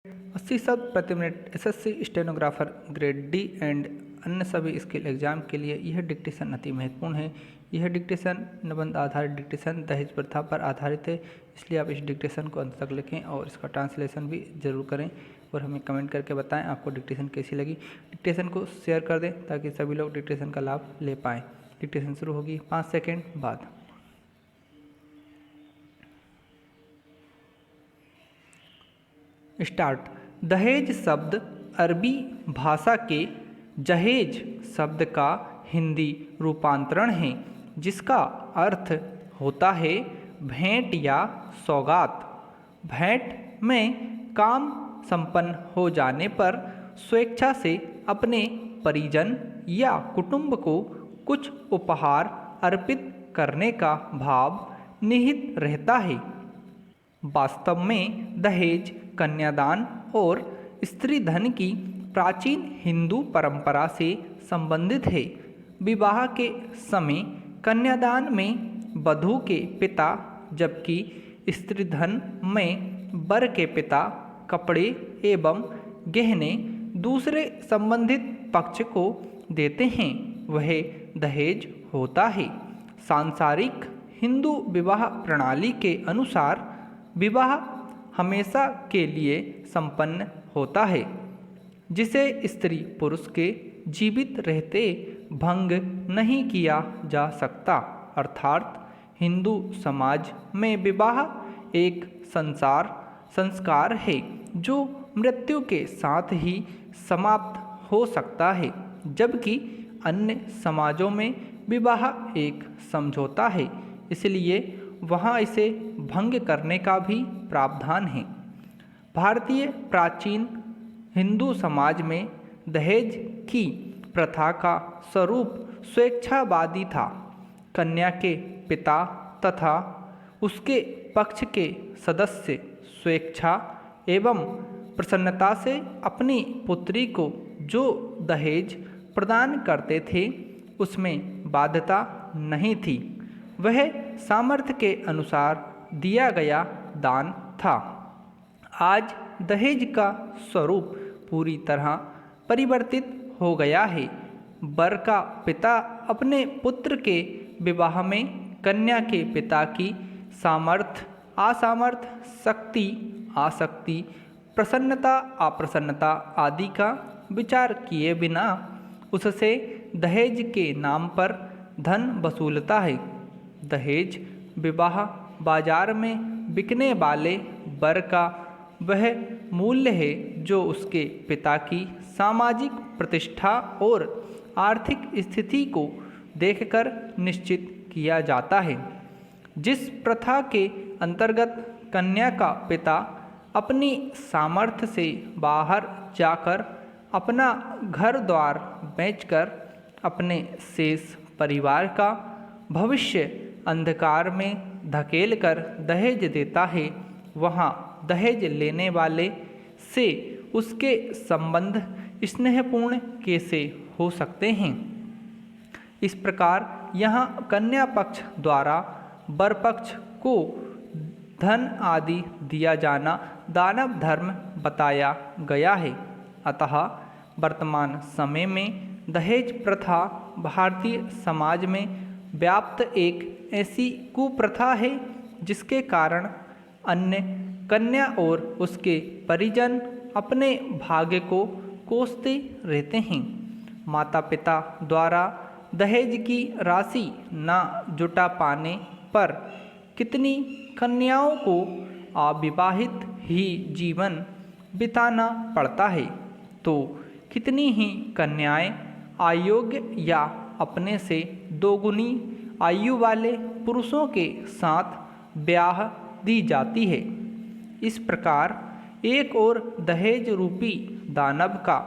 80 शब्द प्रति minute SSC stenographer grade D and अन्य सभी स्किल एग्जाम के लिए यह डिक्टेशन अति महत्वपूर्ण है। यह डिक्टेशन निबंध आधारित डिक्टेशन दहेज प्रथा पर आधारित है, इसलिए आप इस डिक्टेशन को अंत तक लिखें और इसका ट्रांसलेशन भी जरूर करें और हमें कमेंट करके बताएं आपको डिक्टेशन कैसी लगी। डिक्टेशन को शेयर कर दें ताकि सभी लोग डिक्टेशन का लाभ ले पाएँ। डिक्टेशन शुरू होगी 5 सेकेंड बाद। स्टार्ट। दहेज शब्द अरबी भाषा के जहेज शब्द का हिंदी रूपांतरण है, जिसका अर्थ होता है भेंट या सौगात। भेंट में काम संपन्न हो जाने पर स्वेच्छा से अपने परिजन या कुटुंब को कुछ उपहार अर्पित करने का भाव निहित रहता है। वास्तव में दहेज कन्यादान और स्त्री धन की प्राचीन हिंदू परंपरा से संबंधित है। विवाह के समय कन्यादान में वधू के पिता जबकि स्त्री धन में वर के पिता कपड़े एवं गहने दूसरे संबंधित पक्ष को देते हैं, वह दहेज होता है। सांसारिक हिंदू विवाह प्रणाली के अनुसार विवाह हमेशा के लिए संपन्न होता है, जिसे स्त्री पुरुष के जीवित रहते भंग नहीं किया जा सकता। अर्थात हिंदू समाज में विवाह एक संस्कार है जो मृत्यु के साथ ही समाप्त हो सकता है, जबकि अन्य समाजों में विवाह एक समझौता है, इसलिए वहाँ इसे भंग करने का भी प्रावधान है। भारतीय प्राचीन हिंदू समाज में दहेज की प्रथा का स्वरूप स्वेच्छावादी था। कन्या के पिता तथा उसके पक्ष के सदस्य स्वेच्छा एवं प्रसन्नता से अपनी पुत्री को जो दहेज प्रदान करते थे उसमें बाध्यता नहीं थी, वह सामर्थ्य के अनुसार दिया गया दान था। आज दहेज का स्वरूप पूरी तरह परिवर्तित हो गया है। वर का पिता अपने पुत्र के विवाह में कन्या के पिता की सामर्थ्य असामर्थ्य, शक्ति आसक्ति, प्रसन्नता अप्रसन्नता आदि का विचार किए बिना उससे दहेज के नाम पर धन वसूलता है। दहेज विवाह बाजार में बिकने वाले वर का वह मूल्य है जो उसके पिता की सामाजिक प्रतिष्ठा और आर्थिक स्थिति को देखकर निश्चित किया जाता है। जिस प्रथा के अंतर्गत कन्या का पिता अपनी सामर्थ्य से बाहर जाकर अपना घर द्वार बेचकर अपने शेष परिवार का भविष्य अंधकार में धकेलकर दहेज देता है, वहाँ दहेज लेने वाले से उसके संबंध स्नेहपूर्ण कैसे हो सकते हैं। इस प्रकार यहाँ कन्या पक्ष द्वारा वर पक्ष को धन आदि दिया जाना दानव धर्म बताया गया है। अतः वर्तमान समय में दहेज प्रथा भारतीय समाज में व्याप्त एक ऐसी कुप्रथा है जिसके कारण अन्य कन्या और उसके परिजन अपने भाग्य को कोसते रहते हैं। माता पिता द्वारा दहेज की राशि न जुटा पाने पर कितनी कन्याओं को अविवाहित ही जीवन बिताना पड़ता है, तो कितनी ही कन्याएं अयोग्य या अपने से दोगुनी आयु वाले पुरुषों के साथ ब्याह दी जाती है। इस प्रकार एक और दहेज रूपी दानव का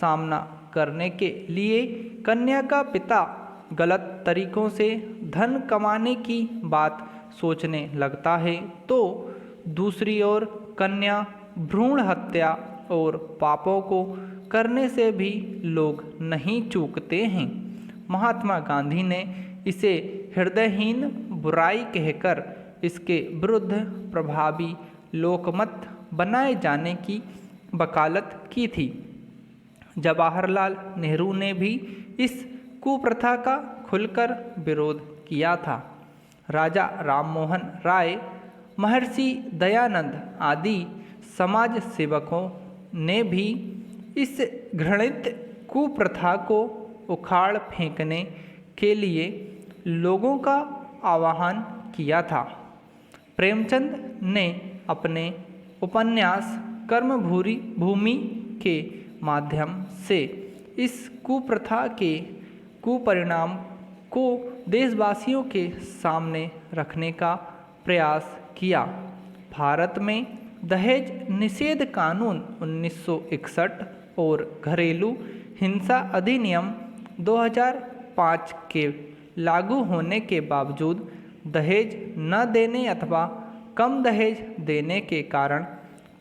सामना करने के लिए कन्या का पिता गलत तरीकों से धन कमाने की बात सोचने लगता है, तो दूसरी ओर कन्या भ्रूण हत्या और पापों को करने से भी लोग नहीं चूकते हैं। महात्मा गांधी ने इसे हृदयहीन बुराई कहकर इसके विरुद्ध प्रभावी लोकमत बनाए जाने की वकालत की थी। जवाहरलाल नेहरू ने भी इस कुप्रथा का खुलकर विरोध किया था। राजा राममोहन राय, महर्षि दयानंद आदि समाज सेवकों ने भी इस घृणित कुप्रथा को उखाड़ फेंकने के लिए लोगों का आह्वान किया था। प्रेमचंद ने अपने उपन्यास कर्मभूमि के माध्यम से इस कुप्रथा के कुपरिणाम को देशवासियों के सामने रखने का प्रयास किया। भारत में दहेज निषेध कानून 1961 और घरेलू हिंसा अधिनियम 2005 के लागू होने के बावजूद दहेज न देने अथवा कम दहेज देने के कारण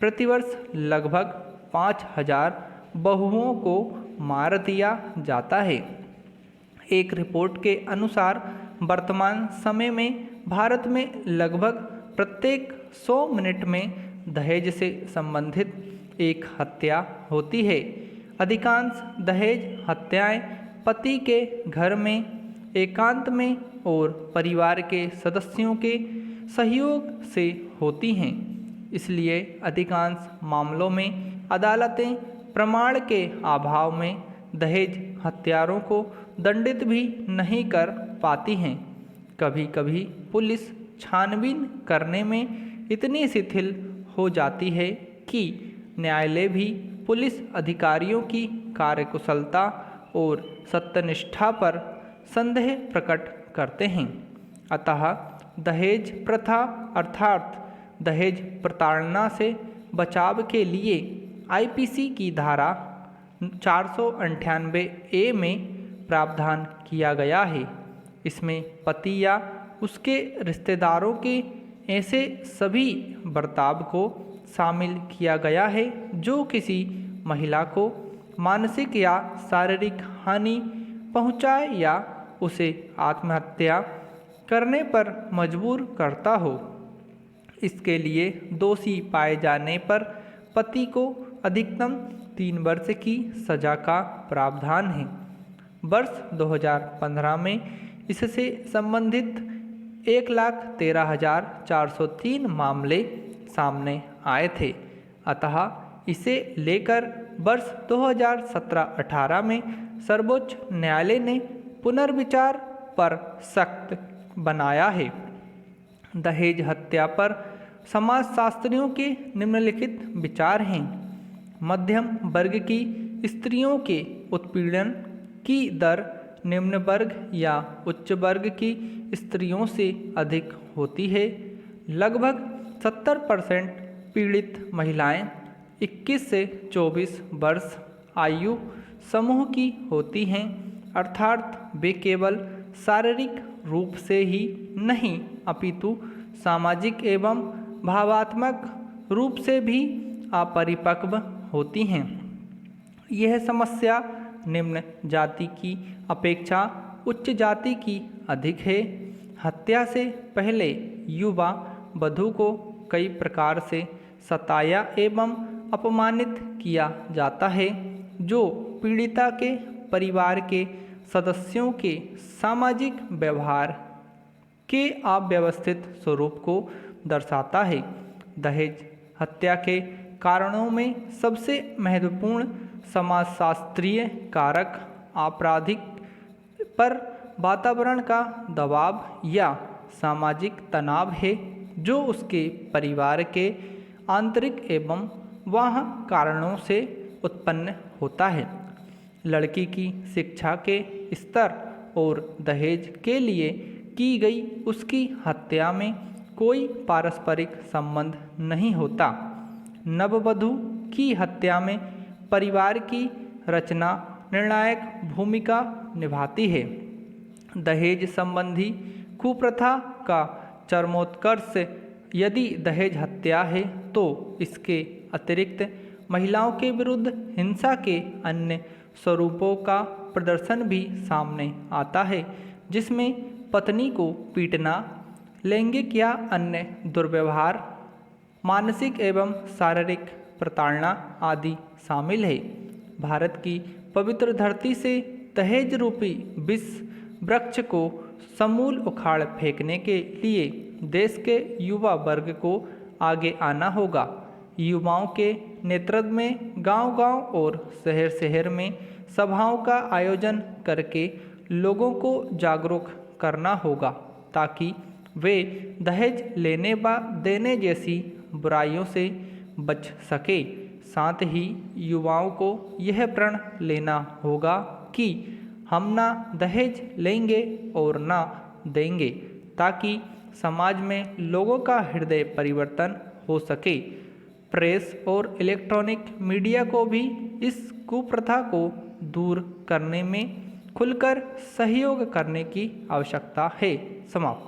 प्रतिवर्ष लगभग 5000 बहुओं को मार दिया जाता है। एक रिपोर्ट के अनुसार वर्तमान समय में भारत में लगभग प्रत्येक 100 मिनट में दहेज से संबंधित एक हत्या होती है। अधिकांश दहेज हत्याएं पति के घर में, एकांत में और परिवार के सदस्यों के सहयोग से होती हैं। इसलिए अधिकांश मामलों में अदालतें प्रमाण के अभाव में दहेज हत्यारों को दंडित भी नहीं कर पाती हैं। कभी कभी पुलिस छानबीन करने में इतनी शिथिल हो जाती है कि न्यायालय भी पुलिस अधिकारियों की कार्यकुशलता और सत्यनिष्ठा पर संदेह प्रकट करते हैं। अतः दहेज प्रथा अर्थात दहेज प्रताड़ना से बचाव के लिए आईपीसी की धारा 498 ए में प्रावधान किया गया है। इसमें पति या उसके रिश्तेदारों के ऐसे सभी बर्ताव को शामिल किया गया है जो किसी महिला को मानसिक या शारीरिक हानि पहुंचाए या उसे आत्महत्या करने पर मजबूर करता हो। इसके लिए दोषी पाए जाने पर पति को अधिकतम 3 वर्ष की सजा का प्रावधान है। वर्ष 2015 में इससे संबंधित 1,13,403 मामले सामने आए थे। अतः इसे लेकर वर्ष 2017-18 में सर्वोच्च न्यायालय ने पुनर्विचार पर सख्त बनाया है। दहेज हत्या पर समाजशास्त्रियों के निम्नलिखित विचार हैं। मध्यम वर्ग की स्त्रियों के उत्पीड़न की दर निम्न वर्ग या उच्च वर्ग की स्त्रियों से अधिक होती है। लगभग 70% पीड़ित महिलाएं 21 से 24 वर्ष आयु समूह की होती हैं, अर्थात वे केवल शारीरिक रूप से ही नहीं अपितु सामाजिक एवं भावात्मक रूप से भी अपरिपक्व होती हैं। यह समस्या निम्न जाति की अपेक्षा उच्च जाति की अधिक है। हत्या से पहले युवा वधू को कई प्रकार से सताया एवं अपमानित किया जाता है, जो पीड़िता के परिवार के सदस्यों के सामाजिक व्यवहार के अव्यवस्थित स्वरूप को दर्शाता है। दहेज हत्या के कारणों में सबसे महत्वपूर्ण समाजशास्त्रीय कारक आपराधिक पर वातावरण का दबाव या सामाजिक तनाव है, जो उसके परिवार के आंतरिक एवं बाह्य कारणों से उत्पन्न होता है। लड़की की शिक्षा के स्तर और दहेज के लिए की गई उसकी हत्या में कोई पारस्परिक संबंध नहीं होता। नववधू की हत्या में परिवार की रचना निर्णायक भूमिका निभाती है। दहेज संबंधी कुप्रथा का चरमोत्कर्ष यदि दहेज हत्या है तो इसके अतिरिक्त महिलाओं के विरुद्ध हिंसा के अन्य स्वरूपों का प्रदर्शन भी सामने आता है, जिसमें पत्नी को पीटना, लैंगिक या अन्य दुर्व्यवहार, मानसिक एवं शारीरिक प्रताड़ना आदि शामिल है। भारत की पवित्र धरती से दहेज रूपी विष वृक्ष को समूल उखाड़ फेंकने के लिए देश के युवा वर्ग को आगे आना होगा। युवाओं के नेतृत्व में गांव-गांव और शहर-शहर में सभाओं का आयोजन करके लोगों को जागरूक करना होगा ताकि वे दहेज लेने व देने जैसी बुराइयों से बच सके। साथ ही युवाओं को यह प्रण लेना होगा कि हम ना दहेज लेंगे और ना देंगे, ताकि समाज में लोगों का हृदय परिवर्तन हो सके। प्रेस और इलेक्ट्रॉनिक मीडिया को भी इस कुप्रथा को दूर करने में खुलकर सहयोग करने की आवश्यकता है। समाप्त।